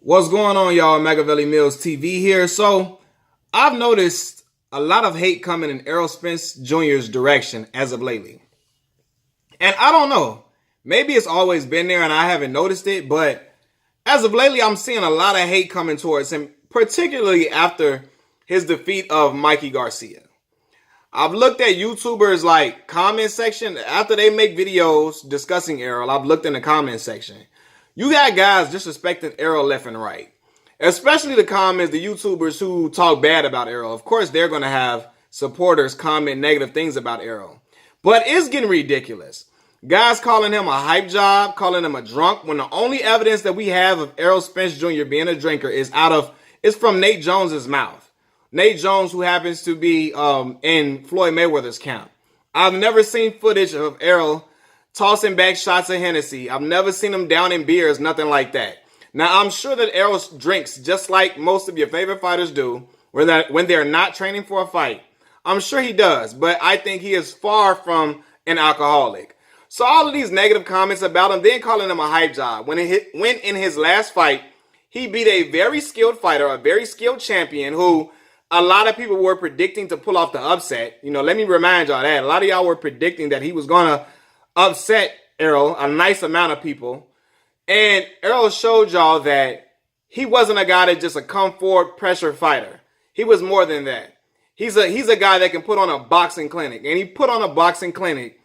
What's going on, y'all? Machiavelli Mills TV here. So, I've noticed a lot of hate coming in Errol Spence Jr.'s direction as of lately. And I don't know. Maybe it's always been there and I haven't noticed it, but as of lately, I'm seeing a lot of hate coming towards him, particularly after his defeat of Mikey Garcia. I've looked at YouTubers like comment section after they make videos discussing Errol. I've looked in the comment section. You got guys disrespecting Errol left and right. Especially the comments, the YouTubers who talk bad about Errol. Of course, they're going to have supporters comment negative things about Errol. But it's getting ridiculous. Guys calling him a hype job, calling him a drunk, when the only evidence that we have of Errol Spence Jr. being a drinker is from Nate Jones's mouth. Nate Jones, who happens to be in Floyd Mayweather's camp. I've never seen footage of Errol tossing back shots of Hennessy. I've never seen him down in beers, nothing like that. Now, I'm sure that Errol drinks just like most of your favorite fighters do when they're not training for a fight. I'm sure he does, but I think he is far from an alcoholic. So all of these negative comments about him, then calling him a hype job. When in his last fight, he beat a very skilled fighter, a very skilled champion who a lot of people were predicting to pull off the upset. You know, let me remind y'all that. A lot of y'all were predicting that he was going to upset Errol, a nice amount of people. And Errol showed y'all that he wasn't a guy that's just a come forward pressure fighter. He was more than that. He's a guy that can put on a boxing clinic. And he put on a boxing clinic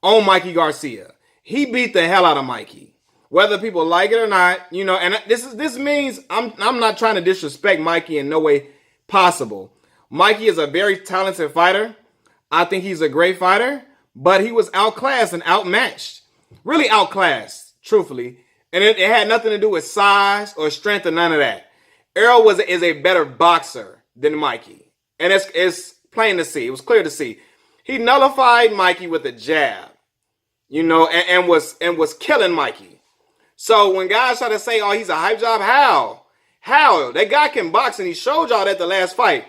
on Mikey Garcia. He beat the hell out of Mikey. Whether people like it or not, you know, and this means I'm not trying to disrespect Mikey in no way possible. Mikey is a very talented fighter. I think he's a great fighter, but he was outclassed and outmatched. Really outclassed, truthfully. And it had nothing to do with size or strength or none of that. Errol is a better boxer than Mikey. And it's plain to see. It was clear to see. He nullified Mikey with a jab, you know, and was killing Mikey. So when guys try to say, oh, he's a hype job, how? That guy can box, and he showed y'all that the last fight.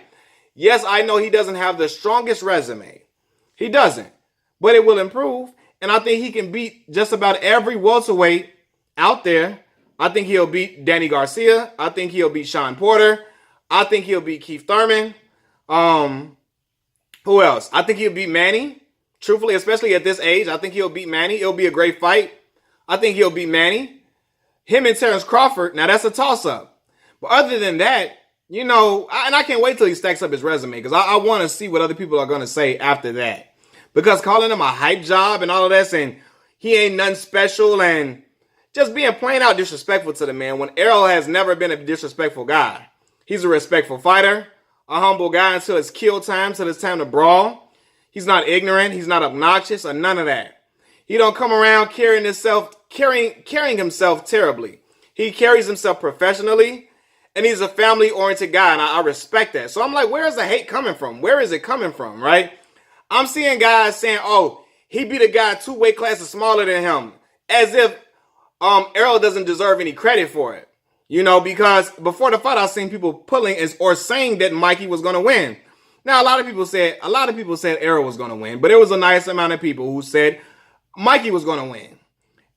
Yes, I know he doesn't have the strongest resume. He doesn't. But it will improve. And I think he can beat just about every welterweight out there. I think he'll beat Danny Garcia. I think he'll beat Sean Porter. I think he'll beat Keith Thurman. Who else? I think he'll beat Manny. Truthfully, especially at this age, I think he'll beat Manny. It'll be a great fight. I think he'll beat Manny. Him and Terrence Crawford, now that's a toss-up. But other than that, you know, and I can't wait till he stacks up his resume because I want to see what other people are going to say after that. Because calling him a hype job and all of that, saying he ain't nothing special and just being plain out disrespectful to the man when Errol has never been a disrespectful guy. He's a respectful fighter, a humble guy until it's kill time, till it's time to brawl. He's not ignorant. He's not obnoxious or none of that. He don't come around carrying himself terribly. He carries himself professionally. And he's a family-oriented guy, and I respect that. So I'm like, where is the hate coming from? Where is it coming from, right? I'm seeing guys saying, oh, he beat a guy 2 weight classes smaller than him. As if Errol doesn't deserve any credit for it. You know, because before the fight, I've seen people pulling or saying that Mikey was going to win. Now, a lot of people said Errol was going to win. But there was a nice amount of people who said Mikey was going to win.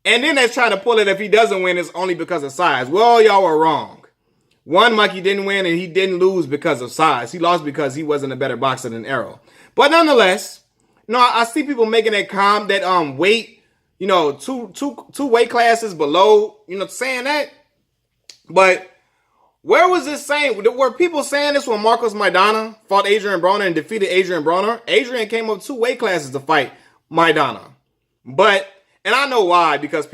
And then they're trying to pull it if he doesn't win, it's only because of size. Well, y'all were wrong. One, Mikey didn't win, and he didn't lose because of size. He lost because he wasn't a better boxer than Errol. But nonetheless, you know, I see people making that weight, you know, two weight classes below, you know, saying that. But where was this saying? Were people saying this when Marcos Maidana fought Adrian Broner and defeated Adrian Broner? Adrian came up 2 weight classes to fight Maidana. And I know why, because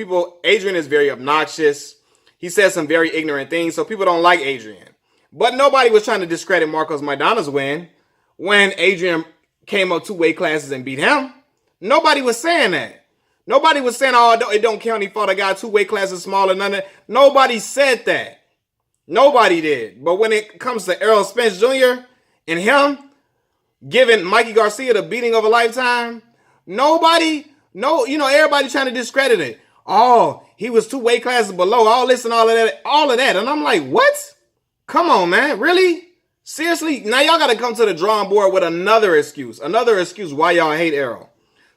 Adrian is very obnoxious. He says some very ignorant things, so people don't like Adrian. But nobody was trying to discredit Marcos Maidana's win when Adrian came up 2 weight classes and beat him. Nobody was saying that. Nobody was saying, oh, it don't count. He fought a guy 2 weight classes smaller than that. Nobody said that. Nobody did. But when it comes to Errol Spence Jr. and him giving Mikey Garcia the beating of a lifetime, everybody trying to discredit it. Oh, he was 2 weight classes below, all this and all of that. And I'm like, what? Come on, man. Really? Seriously? Now y'all got to come to the drawing board with another excuse why y'all hate Errol.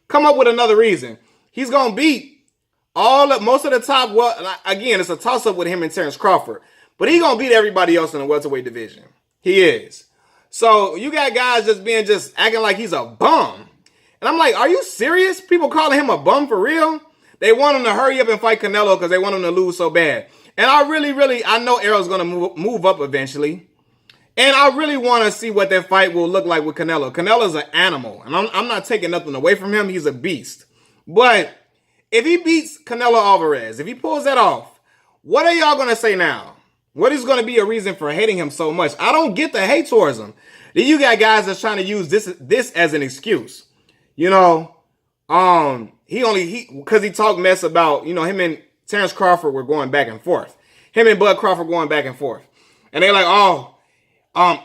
Come up with another reason. He's going to beat most of the top. Well, again, it's a toss-up with him and Terrence Crawford. But he gonna beat everybody else in the welterweight division. He is. So you got guys just acting like he's a bum. And I'm like, are you serious? People calling him a bum for real? They want him to hurry up and fight Canelo because they want him to lose so bad. And I know Errol's going to move up eventually. And I really want to see what that fight will look like with Canelo. Canelo's an animal. And I'm not taking nothing away from him. He's a beast. But if he beats Canelo Alvarez, if he pulls that off, what are y'all going to say now? What is going to be a reason for hating him so much? I don't get the hate towards him. Then you got guys that's trying to use this as an excuse. You know, because he talked mess about, him and Terrence Crawford were going back and forth. Him and Bud Crawford going back and forth. And they're like,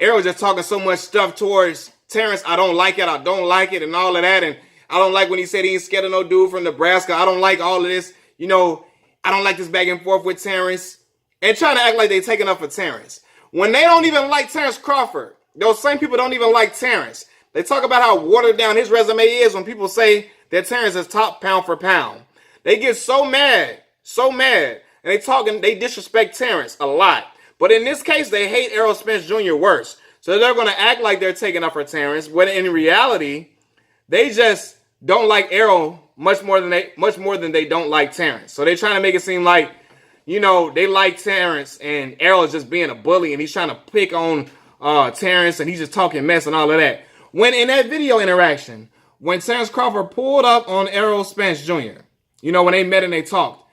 Errol just talking so much stuff towards Terrence. I don't like it. I don't like it and all of that. And I don't like when he said he ain't scared of no dude from Nebraska. I don't like all of this. I don't like this back and forth with Terrence. And trying to act like they taking up for Terrence. When they don't even like Terrence Crawford. Those same people don't even like Terrence. They talk about how watered down his resume is when people say that Terrence is top pound for pound. They get so mad. And they disrespect Terrence a lot. But in this case, they hate Errol Spence Jr. worse. So they're going to act like they're taking up for Terrence. But in reality, they just don't like Errol much more than they don't like Terrence. So they're trying to make it seem like, they like Terrence and Errol is just being a bully and he's trying to pick on Terrence and he's just talking mess and all of that. When in that video interaction, when Terrence Crawford pulled up on Errol Spence Jr., when they met and they talked,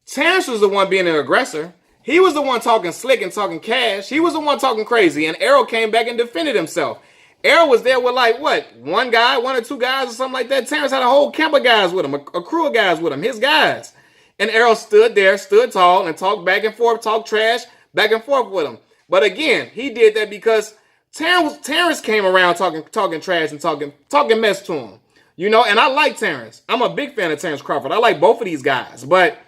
Terrence was the one being an aggressor. He was the one talking slick and talking cash. He was the one talking crazy. And Errol came back and defended himself. Errol was there with one or two guys or something like that. Terrence had a whole camp of guys with him, a crew of guys with him, his guys. And Errol stood there, stood tall, and talked back and forth, talked trash, back and forth with him. But again, he did that because Terrence came around talking trash and talking mess to him. And I like Terrence. I'm a big fan of Terrence Crawford. I like both of these guys. But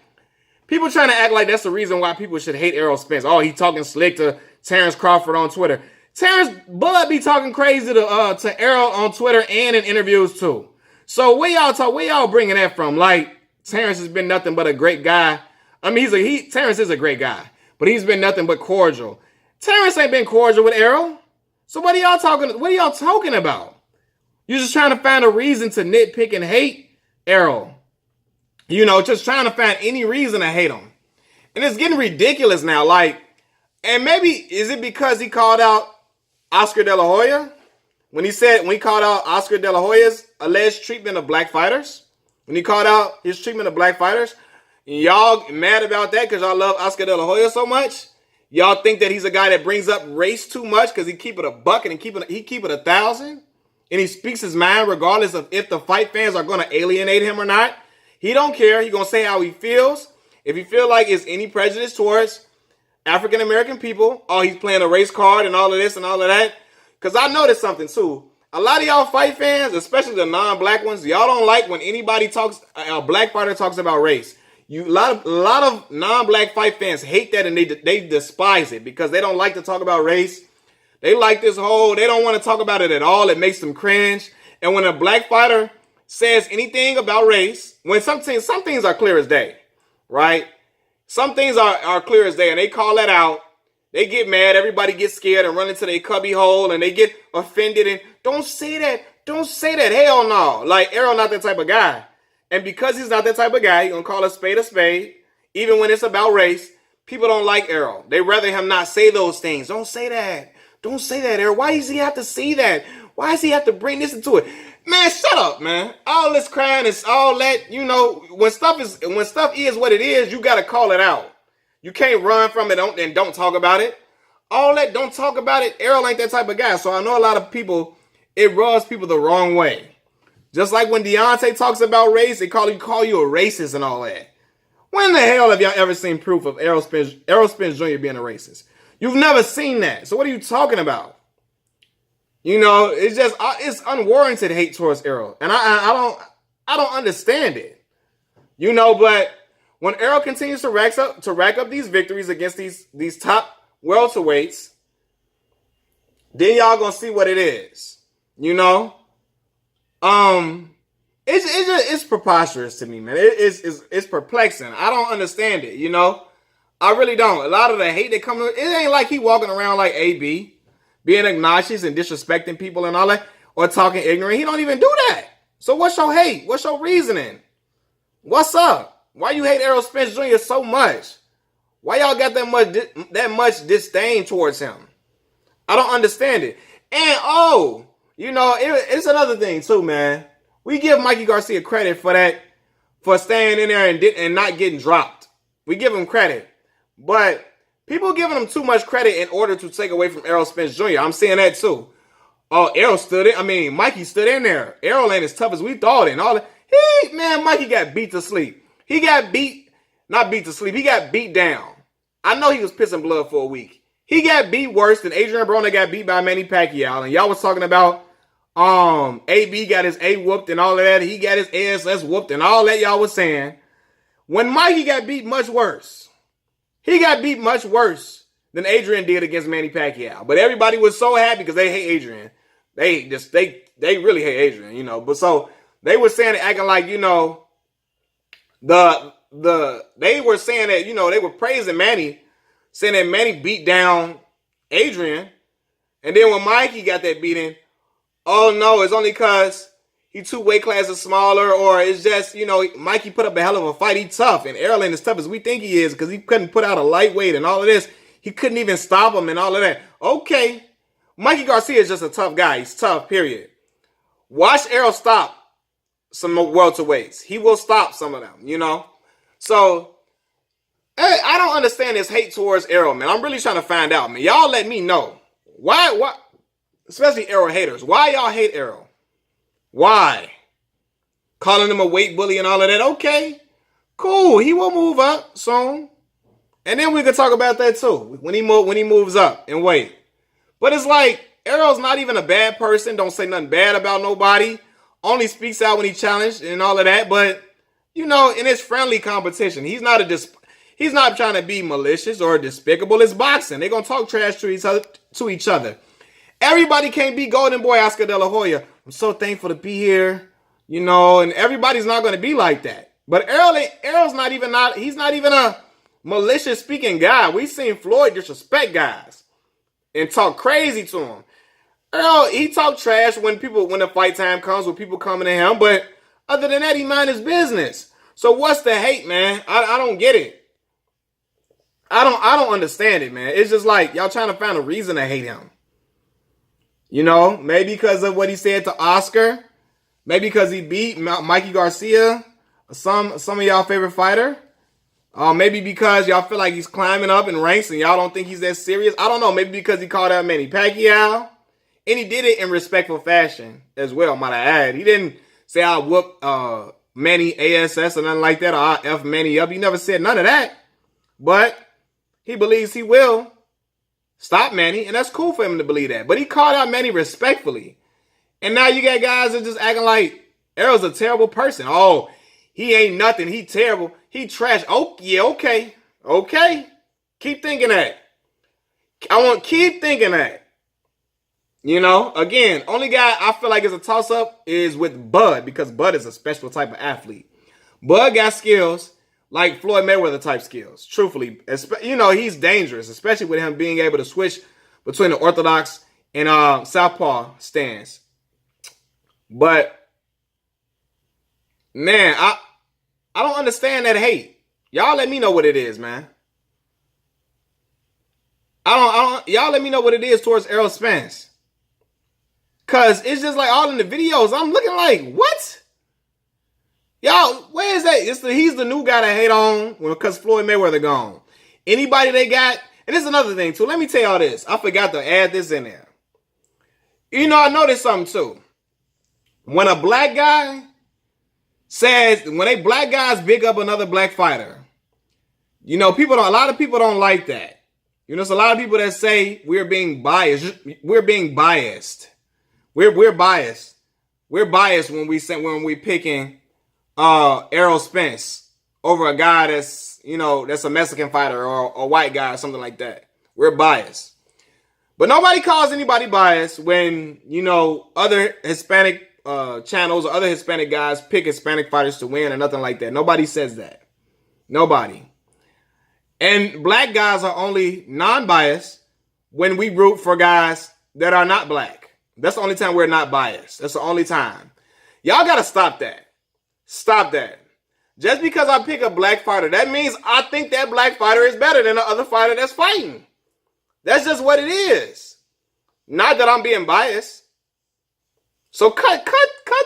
people trying to act like that's the reason why people should hate Errol Spence. Oh, he talking slick to Terrence Crawford on Twitter. Terrence Bud be talking crazy to Errol on Twitter and in interviews too. So where y'all bringing that from? Like, Terrence has been nothing but a great guy. I mean, Terrence is a great guy, but he's been nothing but cordial. Terrence ain't been cordial with Errol. So what are y'all talking about? You're just trying to find a reason to nitpick and hate Errol. Just trying to find any reason to hate him. And it's getting ridiculous now. And maybe, is it because he called out Oscar De La Hoya? When he called out Oscar De La Hoya's alleged treatment of black fighters? When he called out his treatment of black fighters? Y'all mad about that because y'all love Oscar De La Hoya so much? Y'all think that he's a guy that brings up race too much because he keep it a buck and he keep it 1,000? And he speaks his mind regardless of if the fight fans are going to alienate him or not. He don't care. He going to say how he feels. If he feel like it's any prejudice towards African-American people, he's playing a race card and all of this and all of that. Because I noticed something too. A lot of y'all fight fans, especially the non-black ones, y'all don't like when anybody a black fighter talks about race. A lot of non-black fight fans hate that and they despise it because they don't like to talk about race. They like they don't want to talk about it at all. It makes them cringe. And when a black fighter says anything about race, when some things are clear as day, right? Some things are clear as day and they call that out. They get mad. Everybody gets scared and run into their cubby hole and they get offended and don't say that. Don't say that. Hell no. Like, Errol not that type of guy. And because he's not that type of guy, he's going to call a spade, even when it's about race. People don't like Errol. They rather him not say those things. Don't say that. Don't say that, Errol. Why does he have to say that? Why does he have to bring this into it? Man, shut up, man. All this crying is all that, when stuff is what it is, you got to call it out. You can't run from it and don't talk about it. All that, don't talk about it. Errol ain't that type of guy. So I know a lot of people, it rubs people the wrong way. Just like when Deontay talks about race, they call you a racist and all that. When the hell have y'all ever seen proof of Errol Spence Jr. being a racist? You've never seen that. So what are you talking about? It's unwarranted hate towards Errol. And I don't understand it. But when Errol continues to rack up these victories against these top welterweights, then y'all gonna see what it is. It's preposterous to me, man. It's perplexing. I don't understand it. I really don't. A lot of the hate that comes, it ain't like he walking around like AB, being obnoxious and disrespecting people and all that, or talking ignorant. He don't even do that. So what's your hate? What's your reasoning? What's up? Why you hate Errol Spence Jr. so much? Why y'all got that much disdain towards him? I don't understand it. And it's another thing too, man. We give Mikey Garcia credit for that, for staying in there and not getting dropped. We give him credit. But people giving him too much credit in order to take away from Errol Spence Jr. I'm seeing that too. Oh, Mikey stood in there. Errol ain't as tough as we thought and all that. Mikey got beat to sleep. He got not beat to sleep. He got beat down. I know he was pissing blood for a week. He got beat worse than Adrian Broner got beat by Manny Pacquiao. And y'all was talking about AB got his A whooped and all of that. He got his ASS whooped and all that y'all was saying. When Mikey got beat much worse. He got beat much worse than Adrian did against Manny Pacquiao. But everybody was so happy because they hate Adrian. They really hate Adrian, But so they were saying, acting like, they were saying that, they were praising Manny, saying that Manny beat down Adrian. And then when Mikey got that beating, oh no, it's only because he 2 weight classes smaller, or it's just, Mikey put up a hell of a fight. He tough, and Errol ain't as tough as we think he is because he couldn't put out a lightweight and all of this. He couldn't even stop him and all of that. Okay, Mikey Garcia is just a tough guy. He's tough, period. Watch Errol stop some welterweights. He will stop some of them, So, I don't understand this hate towards Errol, man. I'm really trying to find out, man. Y'all let me know. Why, especially Errol haters, why y'all hate Errol? Why? Calling him a weight bully and all of that. Okay, cool. He will move up soon. And then we can talk about that too. When he moves up in weight. But it's like, Errol's not even a bad person. Don't say nothing bad about nobody. Only speaks out when he challenged and all of that. But, in his friendly competition, he's not trying to be malicious or despicable. It's boxing. They're going to talk trash to each other. Everybody can't be Golden Boy Oscar De La Hoya. I'm so thankful to be here, and everybody's not going to be like that. But Errol's he's not even a malicious speaking guy. We've seen Floyd disrespect guys and talk crazy to him. Errol, he talk trash when the fight time comes, when people coming to him, but other than that, he mind his business. So what's the hate, man? I don't get it. I don't understand it, man. It's just like y'all trying to find a reason to hate him. Maybe because of what he said to Oscar. Maybe because he beat Mikey Garcia, some of y'all favorite fighter. Maybe because y'all feel like he's climbing up in ranks and y'all don't think he's that serious. I don't know. Maybe because he called out Manny Pacquiao. And he did it in respectful fashion as well, might I add. He didn't say, I'll whoop Manny ASS or nothing like that, or I'll F Manny up. He never said none of that. But he believes he will stop Manny, and that's cool for him to believe that. But he called out Manny respectfully. And now you got guys that just acting like Errol's a terrible person. Oh, he ain't nothing. He terrible. He trash. Oh, yeah, okay. Okay. Keep thinking that. Keep thinking that. Again, only guy I feel like is a toss-up is with Bud, because Bud is a special type of athlete. Bud got skills like Floyd Mayweather type skills. Truthfully, he's dangerous, especially with him being able to switch between the orthodox and southpaw stance. But man, I don't understand that hate. Y'all let me know what it is, man. Y'all let me know what it is towards Errol Spence. Cause it's just like all in the videos, I'm looking like, what? Y'all, where is that? He's the new guy to hate on because Floyd Mayweather gone. Anybody they got, and this is another thing too. Let me tell y'all this. I forgot to add this in there. I noticed something too. When a black guy when a black guys big up another black fighter, a lot of people don't like that. There's a lot of people that say we're being biased. We're being biased. We're biased. We're biased when we picking Errol Spence over a guy that's a Mexican fighter or a white guy or something like that. We're biased. But nobody calls anybody biased when, other Hispanic channels or other Hispanic guys pick Hispanic fighters to win or nothing like that. Nobody says that. Nobody. And black guys are only non-biased when we root for guys that are not black. That's the only time we're not biased. That's the only time. Y'all got to stop that. Stop that. Just because I pick a black fighter, that means I think that black fighter is better than the other fighter that's fighting. That's just what it is. Not that I'm being biased. So cut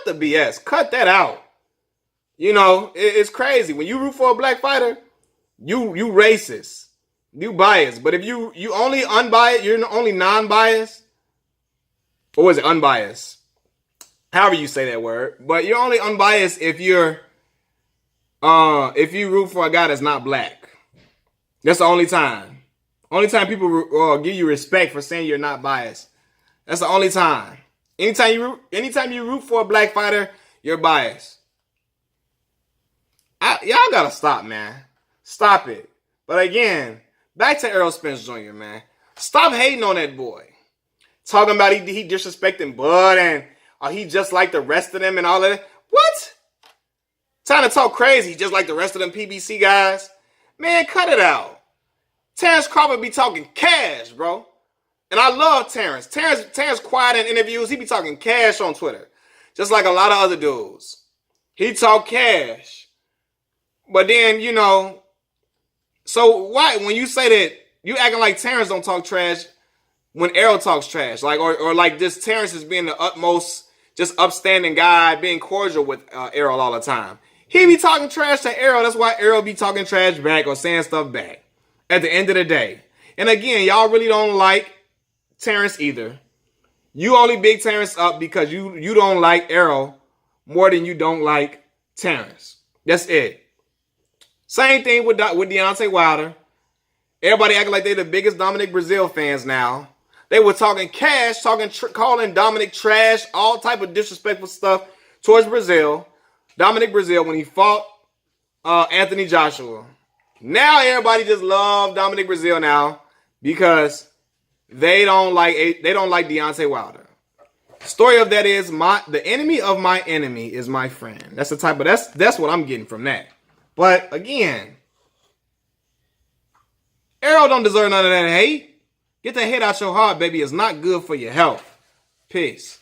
the BS. Cut that out. You know, it's crazy. When you root for a black fighter, you racist. You biased. But if you only unbiased, you're only non-biased. Or is it unbiased? However you say that word. But you're only unbiased if you root for a guy that's not black. That's the only time. Only time people give you respect for saying you're not biased. That's the only time. Anytime you root for a black fighter, you're biased. Y'all gotta stop, man. Stop it. But again, back to Errol Spence Jr., man. Stop hating on that boy. Talking about he disrespecting Bud and he just like the rest of them and all of that. What? Trying to talk crazy just like the rest of them PBC guys? Man, cut it out. Terrence Crawford be talking cash, bro. And I love Terrence. Terrence quiet in interviews. He be talking cash on Twitter. Just like a lot of other dudes. He talk cash. But then, you know, so why, when you say that, you acting like Terrence don't talk trash when Errol talks trash. Like, or like this Terrence is being the utmost, just upstanding guy, being cordial with Errol all the time. He be talking trash to Errol. That's why Errol be talking trash back or saying stuff back at the end of the day. And again, y'all really don't like Terrence either. You only big Terrence up because you don't like Errol more than you don't like Terrence. That's it. Same thing with Deontay Wilder. Everybody acting like they're the biggest Dominic Brazil fans now. They were talking cash, calling Dominic trash, all type of disrespectful stuff towards Brazil. Dominic Brazil when he fought Anthony Joshua. Now everybody just love Dominic Brazil now because they don't like Deontay Wilder. Story of that is the enemy of my enemy is my friend. That's the type of that's what I'm getting from that. But again, Errol don't deserve none of that hate. Get that hate out your heart, baby. It's not good for your health. Peace.